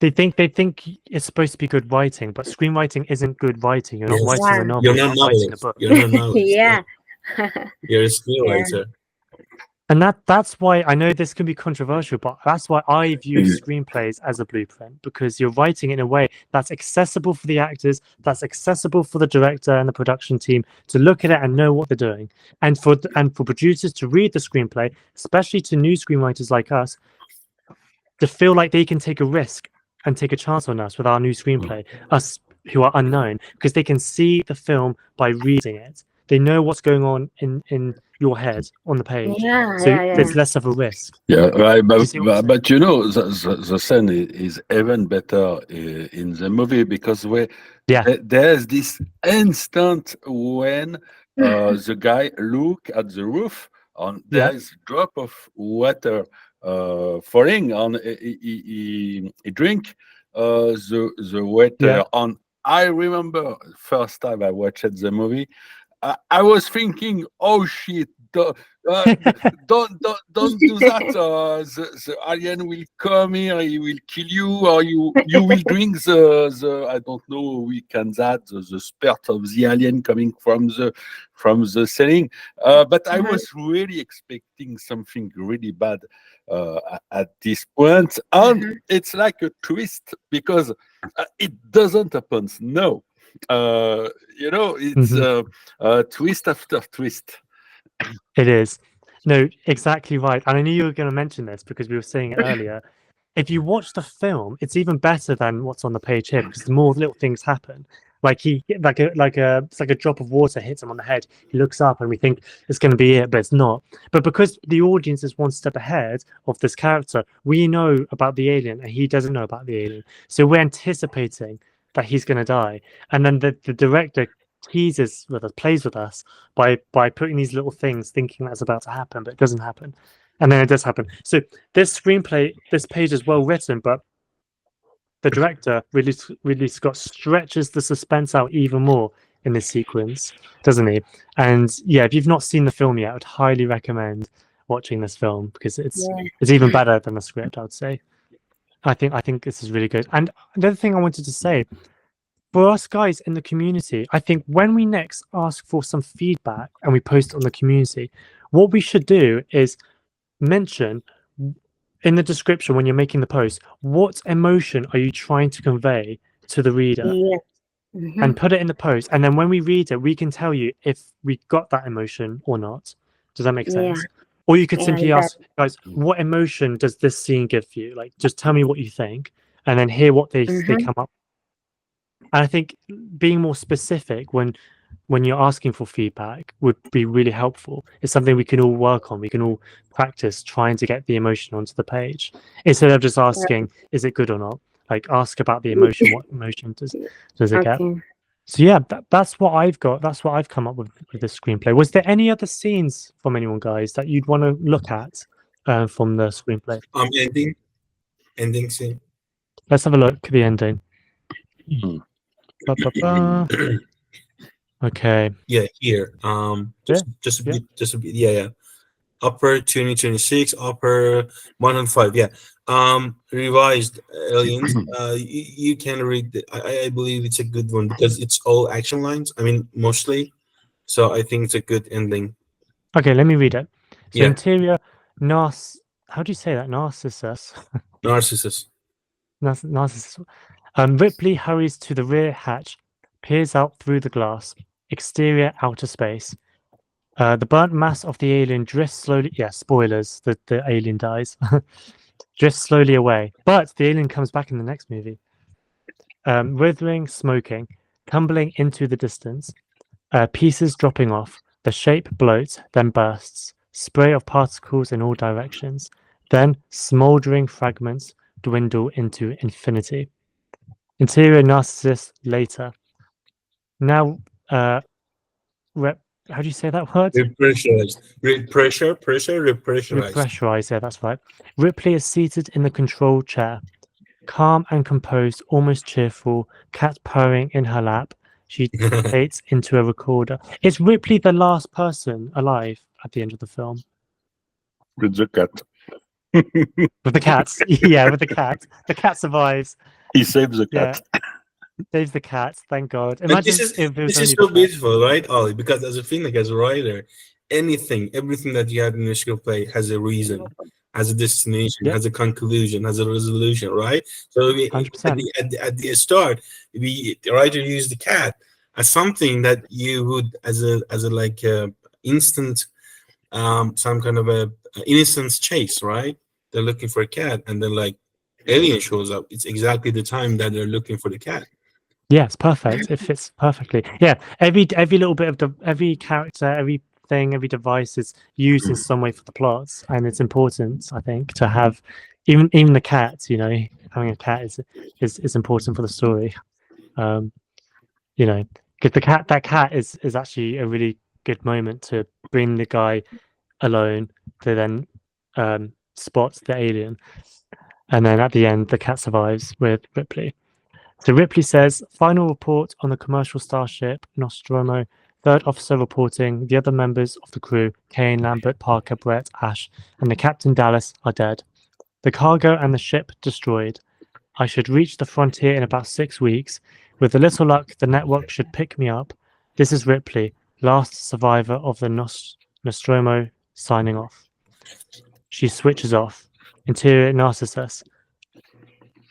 They think it's supposed to be good writing, but screenwriting isn't good writing. You're not writing a novel. You're not writing a book. You're not novelist. You're a screenwriter. And that's why I know this can be controversial, but that's why I view screenplays as a blueprint, because you're writing in a way that's accessible for the actors, that's accessible for the director and the production team to look at it and know what they're doing, and for producers to read the screenplay, especially to new screenwriters like us, to feel like they can take a risk and take a chance on us with our new screenplay, us who are unknown, because they can see the film by reading it. They know what's going on in your head on the page. There's less of a risk. Right, but the scene is even better in the movie, because there's this instant when the guy look at the roof and there's drop of water falling on he drink the water. And I remember first time I watched the movie, I was thinking, oh shit, don't do that. The alien will come here, he will kill you, or you will drink the I don't know, we can that the spirit of the alien coming from the ceiling. But I was really expecting something really bad at this point, and it's like a twist, because it doesn't happen. No. It's twist after twist. It is. No, exactly right. And I knew you were going to mention this because we were saying it earlier. If you watch the film, it's even better than what's on the page here, because the more little things happen. Like it's like a drop of water hits him on the head. He looks up and we think it's going to be it, but it's not. But because the audience is one step ahead of this character, we know about the alien and he doesn't know about the alien. So we're anticipating that he's going to die. And then the director teases with us, plays with us by putting these little things, thinking that's about to happen, but it doesn't happen. And then it does happen. So this screenplay, this page is well written, but the director, Ridley Scott, stretches the suspense out even more in this sequence, doesn't he? And yeah, if you've not seen the film yet, I would highly recommend watching this film because it's even better than the script, I would say. I think this is really good. And another thing I wanted to say, for us guys in the community, I think when we next ask for some feedback and we post it on the community, what we should do is mention in the description when you're making the post, what emotion are you trying to convey to the reader? And put it in the post. And then when we read it, we can tell you if we got that emotion or not. Does that make sense? Or you could simply ask, guys, what emotion does this scene give you? Like, just tell me what you think, and then hear what they come up. And I think being more specific when you're asking for feedback would be really helpful. It's something we can all work on. We can all practice trying to get the emotion onto the page instead of just asking, is it good or not? Like, ask about the emotion. What emotion does it get? So yeah, that's what I've got. That's what I've come up with this screenplay. Was there any other scenes from anyone, guys, that you'd want to look at from the screenplay? Ending scene. Let's have a look at the ending. Okay. Yeah, here. Just a bit. Yeah. Upper 2026, upper 105. Yeah. Revised Aliens. You can read. I believe it's a good one because it's all action lines. I mean, mostly. So I think it's a good ending. Okay, let me read it. So interior, how do you say that? Narcissus. Narcissus. Ripley hurries to the rear hatch, peers out through the glass. Exterior, outer space. The burnt mass of the alien drifts slowly. Yeah, spoilers. The alien dies. Drifts slowly away, but the alien comes back in the next movie. Withering, smoking, tumbling into the distance. Pieces dropping off. The shape bloats, then bursts. Spray of particles in all directions. Then smoldering fragments dwindle into infinity. Interior Narcissus later. Now, how do you say that word? Repressurized. Repressurized. Repressurized, yeah, that's right. Ripley is seated in the control chair. Calm and composed, almost cheerful, cat purring in her lap. She dictates into a recorder. Is Ripley the last person alive at the end of the film? With the cat. With the cats. Yeah, with the cat. The cat survives. He saves the cat. Yeah. Saves the cat, thank God. Imagine this is so beautiful, right, Ollie? Because as a filmmaker, as a writer, everything that you have in your screenplay has a reason, has a destination, has a conclusion, has a resolution, right? So at the start, the writer used the cat as something that you would as a like instant, some kind of a innocence chase, right? They're looking for a cat, and then like alien shows up. It's exactly the time that they're looking for the cat. Yeah, it's perfect. It fits perfectly. Yeah, every little bit of every character, everything, every device is used in some way for the plots, and it's important, I think, to have even the cat. You know, having a cat is important for the story. You know, because that cat is actually a really good moment to bring the guy alone to then spot the alien, and then at the end, the cat survives with Ripley. So Ripley says, final report on the commercial starship Nostromo. Third officer reporting the other members of the crew, Kane, Lambert, Parker, Brett, Ash, and the Captain Dallas are dead. The cargo and the ship destroyed. I should reach the frontier in about 6 weeks. With a little luck, the network should pick me up. This is Ripley, last survivor of the Nostromo, signing off. She switches off. Interior Narcissus.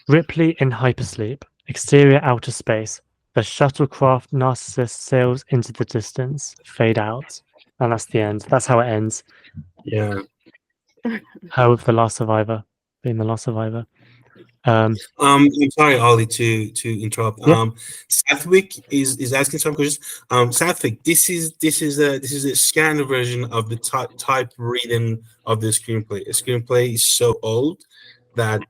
Ripley in hypersleep. Exterior outer space. The shuttlecraft Narcissus sails into the distance. Fade out. And that's the end. That's how it ends. Yeah. Her with the last survivor. Being the last survivor. I'm sorry, Ollie, to interrupt. Yeah. Sathwik is asking some questions. Sathwik, this is a scanned version of the type written of the screenplay. A screenplay is so old that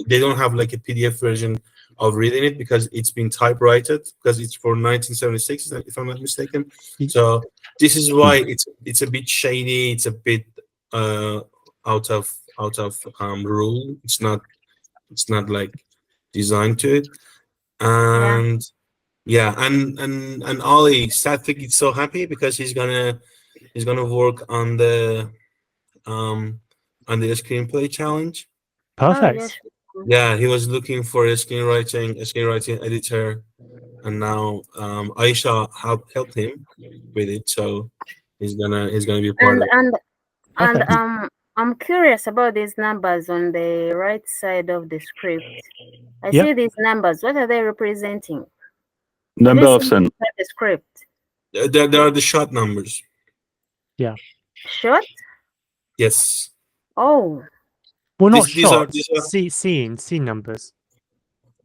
they don't have like a PDF version of reading it because it's been typewritten because it's for 1976, if I'm not mistaken. So this is why it's a bit shady. It's a bit out of rule. It's not like designed to it. And and Ollie Satvik is so happy because he's gonna work on the on the screenplay challenge. Perfect. Yeah, he was looking for a screenwriting editor, and now Aisha helped him with it, so he's gonna be part of it. And Perfect. I'm curious about these numbers on the right side of the script. I Yep. see these numbers. What are they representing? Number This of is scene. inside the script. There are the shot numbers. Shot? Yes. Oh, Well, not These are shots. Scene numbers.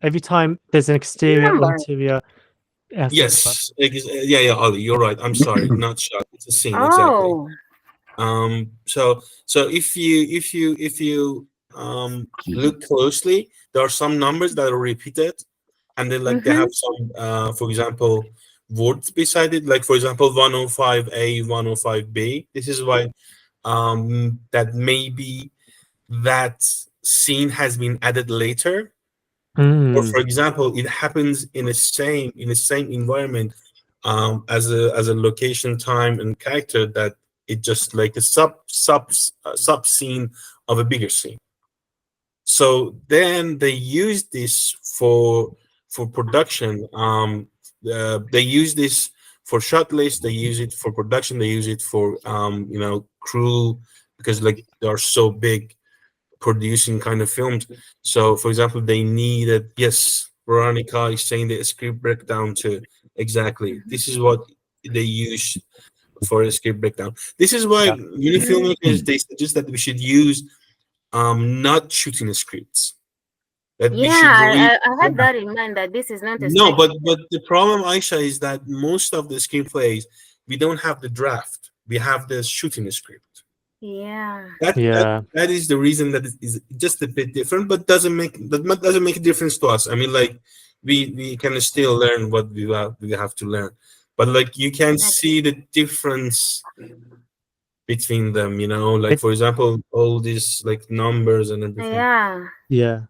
Every time there's an exterior or numbers. interior. yes. Yeah, Ollie, you're right. I'm sorry, not shot. It's a scene, exactly. Oh, So if you look closely, there are some numbers that are repeated, and then like they have some for example words beside it, like for example 105A, 105B. This is why that maybe that scene has been added later, or for example it happens in the same environment as a location, time, and character, that it just like a sub scene of a bigger scene. So then they use this for production. They use this for shot list. They use it for production. They use it for crew, because like they are so big producing kind of films. So for example, they needed, yes, Veronica is saying the script breakdown too. Exactly. This is what they use for a script breakdown. This is why many filmmakers, they suggest that we should use not shooting scripts. That we should yeah. I had that in mind, that this is not a no, script. but the problem, Aisha, is that most of the screenplays, we don't have the draft. We have the shooting script. Yeah. That is the reason that it is just a bit different, but doesn't make a difference to us. I mean, like we can still learn what we have to learn, but like you can see the difference between them. Like for example, all these like numbers and everything. Yeah.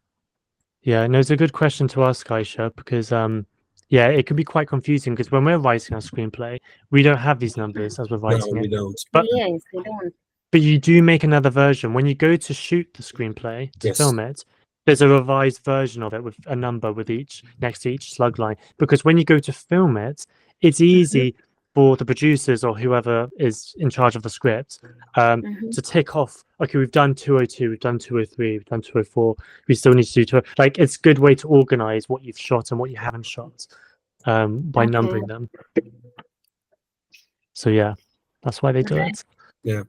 No, it's a good question to ask, Aisha, because yeah, it can be quite confusing, because when we're writing our screenplay, we don't have these numbers as we're writing No, we it. don't. But yes, we don't. But you do make another version. When you go to shoot the screenplay, to film it, there's a revised version of it with a number with each next to each slug line. Because when you go to film it, it's easy for the producers or whoever is in charge of the script to tick off, okay, we've done 202, we've done 203, we've done 204, we still need to do 2. Like, it's a good way to organize what you've shot and what you haven't shot by numbering them. So yeah, that's why they do it. Yeah.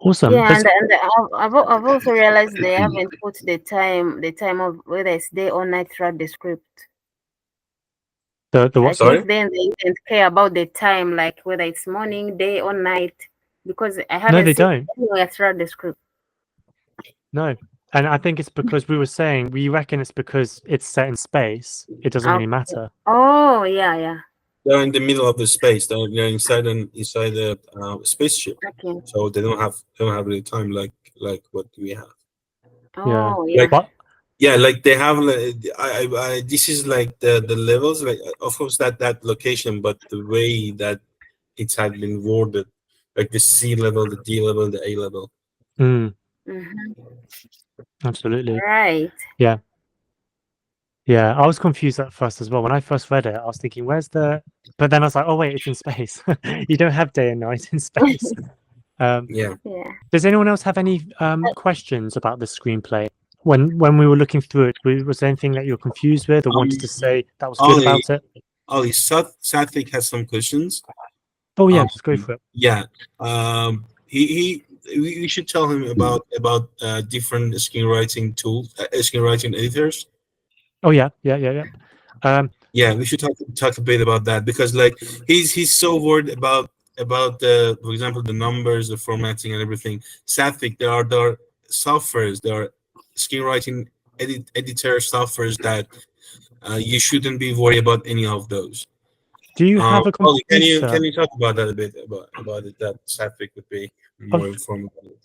Awesome. Yeah, and I've also realized they haven't put the time of whether it's day or night throughout the script. The what? I think then they didn't care about the time, like whether it's morning, day, or night, because I haven't they seen don't. anywhere throughout the script. No, and I think it's because we reckon it's because it's set in space. It doesn't really matter. Oh yeah. They're in the middle of the space. They're inside the spaceship, so they don't have really time like what we have. Oh yeah. Like they have. This is like the levels. Like of course that location, but the way that it had been worded, like the C level, the D level, the A level. Absolutely. Right. Yeah. I was confused at first as well. When I first read it, I was thinking, "Where's the?" But then I was like, "Oh wait, it's in space. You don't have day and night in space." Yeah. Does anyone else have any questions about the screenplay? When we were looking through it, was there anything that you're confused with or wanted to say that was good about it? Ollie, Satvik has some questions. Oh yeah, just go for it. Yeah. We should tell him about different screenwriting tools, screenwriting editors. Oh yeah. Yeah, we should talk a bit about that, because like he's so worried about the, for example, the numbers, the formatting, and everything. Satvik, there are softwares, there are screenwriting editor softwares that you shouldn't be worried about any of those. Do you have a computer? Can you talk about that a bit about it? That Satvik would be more informed about it.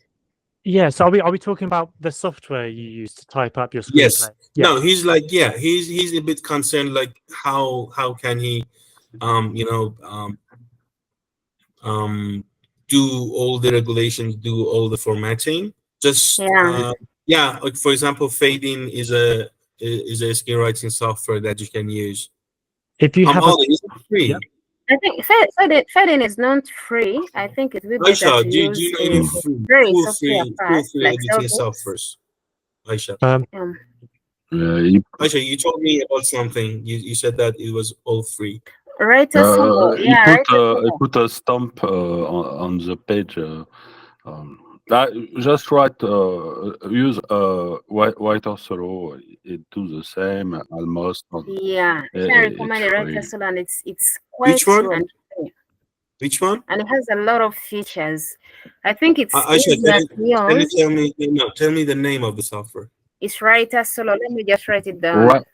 Yeah, so are we talking about the software you use to type up your screenplay? Yes. No, he's like, he's a bit concerned, like how can he do do all the regulations, do all the formatting. Just Yeah. like for example, fading is a screenwriting software that you can use. If you have Ollie, is it free? Yep. I think fading is not free. I think it would be better Aisha, to do use you know any a free software full first, free like editing Cellbits. softwares? Aisha. You Aisha, you told me about something. You said that it was all free. Writer Solo. he Yeah, Writer he Solo. put a stamp on the page. Just write use Writer Solo. It do the same almost. Yeah, I It's recommend Writer free. Solo, and it's Which quite one? and free. Which one? And it has a lot of features. I think it's Aisha, easier to can you use. tell me? No, tell me the name of the software. It's Writer Solo. Let me just write it down. Right.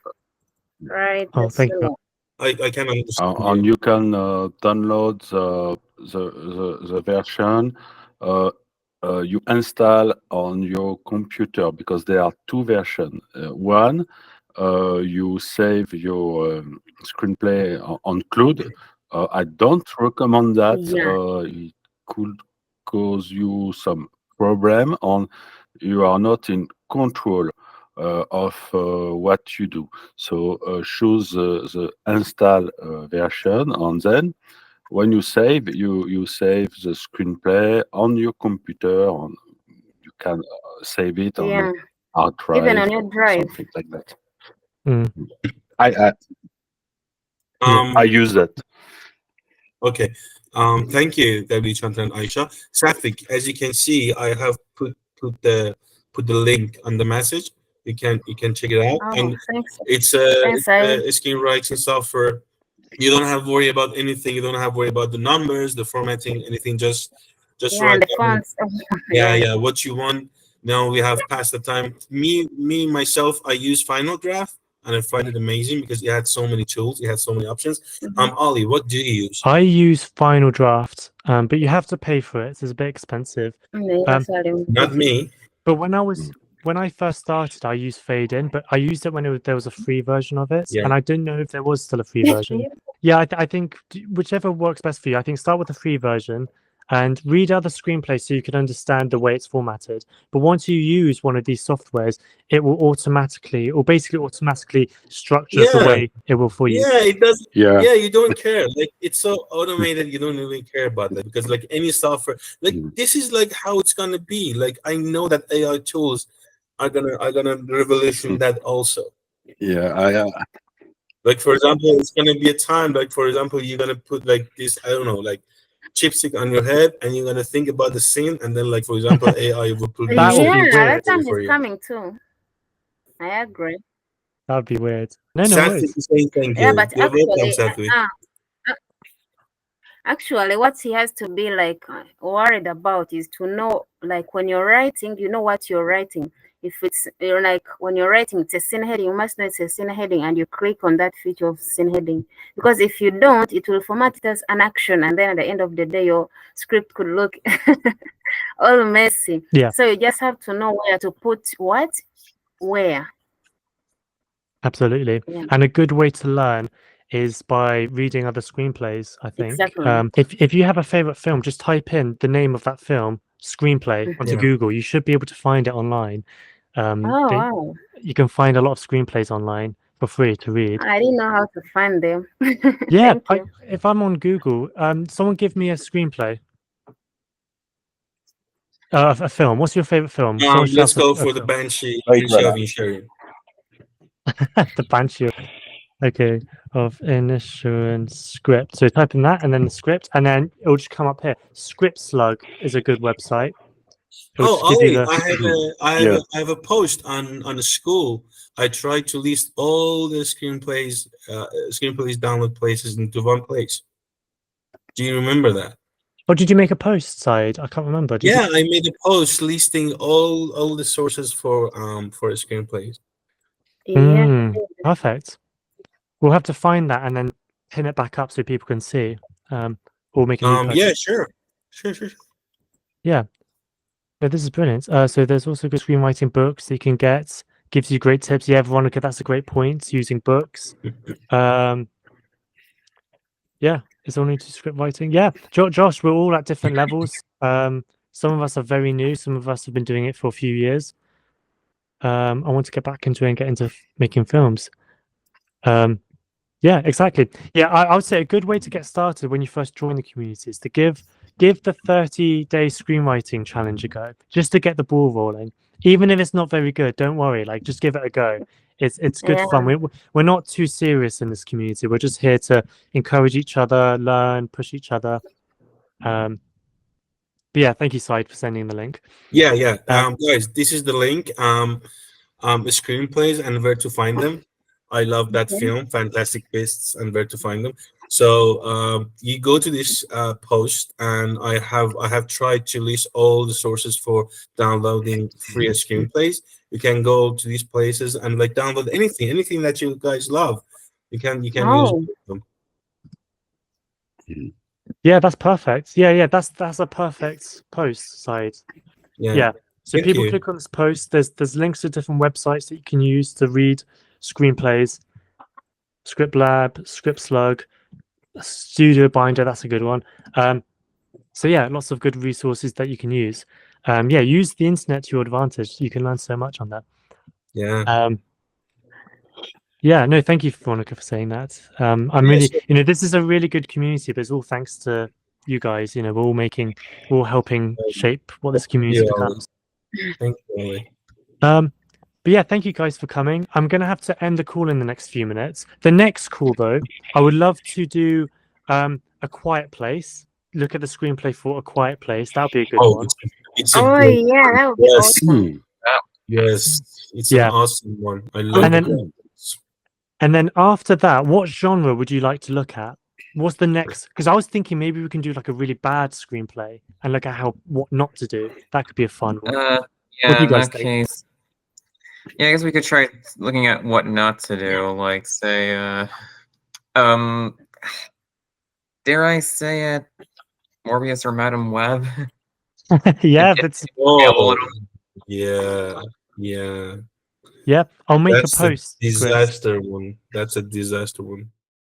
Writer thank you. Solo. I can understand And you. you can download the version you install on your computer, because there are two versions. One, you save your screenplay on cloud. I don't recommend that. Yeah. It could cause you some problem, and you are not in control of what you do. So choose the install version, and then when you save, you save the screenplay on your computer, and you can save it on Yeah. hard Even drive on your or drive. something like that. Mm. I use that. Okay. Thank you, Debbie, Chanta, and Aisha. Safik, as you can see, I have put the link on the message. You can check it out, Oh, and thanks. it's Thanks, a screenwriting software. You don't have to worry about anything. You don't have to worry about the numbers, the formatting, anything. Just Yeah, write and the down. fonts. Yeah, what you want. Now we have passed the time. Me myself, I use Final Draft, and I find it amazing because it had so many tools, it had so many options. Ollie, what do you use? I use Final Draft, but you have to pay for it. So it's a bit expensive. Not me. But when I first started, I used Fade In, but I used it when there was a free version of it, Yeah. and I didn't know if there was still a free version. Yeah, I think whichever works best for you. I think start with the free version and read other screenplays so you can understand the way it's formatted. But once you use one of these softwares, it will automatically structure the Yeah. way it will for you. Yeah, it does. Yeah. Yeah, you don't care. Like it's so automated, you don't even care about that because like any software, like this is like how it's gonna be. Like I know that AI tools are gonna revolution that also. Yeah, Like for example, it's gonna be a time. Like for example, you're gonna put like this. I don't know, like chipstick on your head, and you're gonna think about the scene, and then like for example, AI will produce That would be Yeah, weird. that time for is you. coming too. I agree. That would be weird. No Safi worries. is saying thank Yeah, you. but You're welcome, actually, Safi. actually, what he has to be like worried about is to know, like when you're writing, you know what you're writing. If you're like when you're writing, it's a scene heading, you must know it's a scene heading, and you click on that feature of scene heading. Because if you don't, it will format it as an action, and then at the end of the day, your script could look all messy. Yeah. So you just have to know where to put what, where. Absolutely. Yeah. And a good way to learn is by reading other screenplays, I think. Exactly. If you have a favorite film, just type in the name of that film, screenplay, onto Yeah. Google. You should be able to find it online. Wow. You can find a lot of screenplays online for free to read. I didn't know how to find them. Yeah, Thank you. if I'm on Google, someone give me a screenplay. A film. What's your favorite film? Someone Let's shouts go a for the film. Banshee Right, of Inisherin. The Banshee. Okay, of insurance script. So type in that and then the script, and then it'll just come up here. Script Slug is a good website. It'll just give you Ollie, the. I have a post on the school. I tried to list all the screenplays download places into one place. Do you remember that? Oh, did you make a post side? I can't remember. Did Yeah, I made a post listing all the sources for screenplays. Yeah. Perfect. We'll have to find that and then pin it back up so people can see. Or make a new post. Yeah, sure. Yeah. No, this is brilliant. So there's also good screenwriting books that you can get. Gives you great tips. Yeah, Veronica, that's a great point. Using books. Yeah, it's only to script writing. Yeah, Josh, we're all at different levels. Some of us are very new. Some of us have been doing it for a few years. I want to get back into it and get into making films. Yeah, exactly. Yeah, I would say a good way to get started when you first join the community is to give the 30-day screenwriting challenge a go, just to get the ball rolling. Even if it's not very good, don't worry. Like, just give it a go. It's good fun. We're not too serious in this community. We're just here to encourage each other, learn, push each other. But yeah, thank you, Said, for sending the link. Yeah. Guys, this is the link. Screenplays and where to find them. I love that film, Fantastic Beasts and Where to Find Them. So you go to this post, and I have tried to list all the sources for downloading free screenplays. You can go to these places and like download anything that you guys love. You can use them. Yeah, that's perfect. Yeah, that's a perfect post, Said. Yeah. So people click on this post. There's links to different websites that you can use to read screenplays. Script Lab, Script Slug, Studio Binder. That's a good one. So yeah, lots of good resources that you can use. Yeah, use the internet to your advantage. You can learn so much on that. Yeah. Yeah. No, thank you, Veronica, for saying that. I'm really, this is a really good community, but it's all thanks to you guys. We're all helping shape what this community becomes. Thank you. But yeah, thank you guys for coming. I'm going to have to end the call in the next few minutes. The next call, though, I would love to do A Quiet Place. Look at the screenplay for A Quiet Place. That would be a good one. Yeah, that would be awesome. Yes, it's an awesome one. I love it. And then after that, what genre would you like to look at? What's the next? Because I was thinking maybe we can do like a really bad screenplay and look at what not to do. That could be a fun one. Yeah, what do you in guys that think? case. Yeah, I guess we could try looking at what not to do. Like, say, dare I say it, Morbius or Madam Web? Yeah, that's. Yeah. Yeah, I'll make a post. Disaster one. That's a disaster one.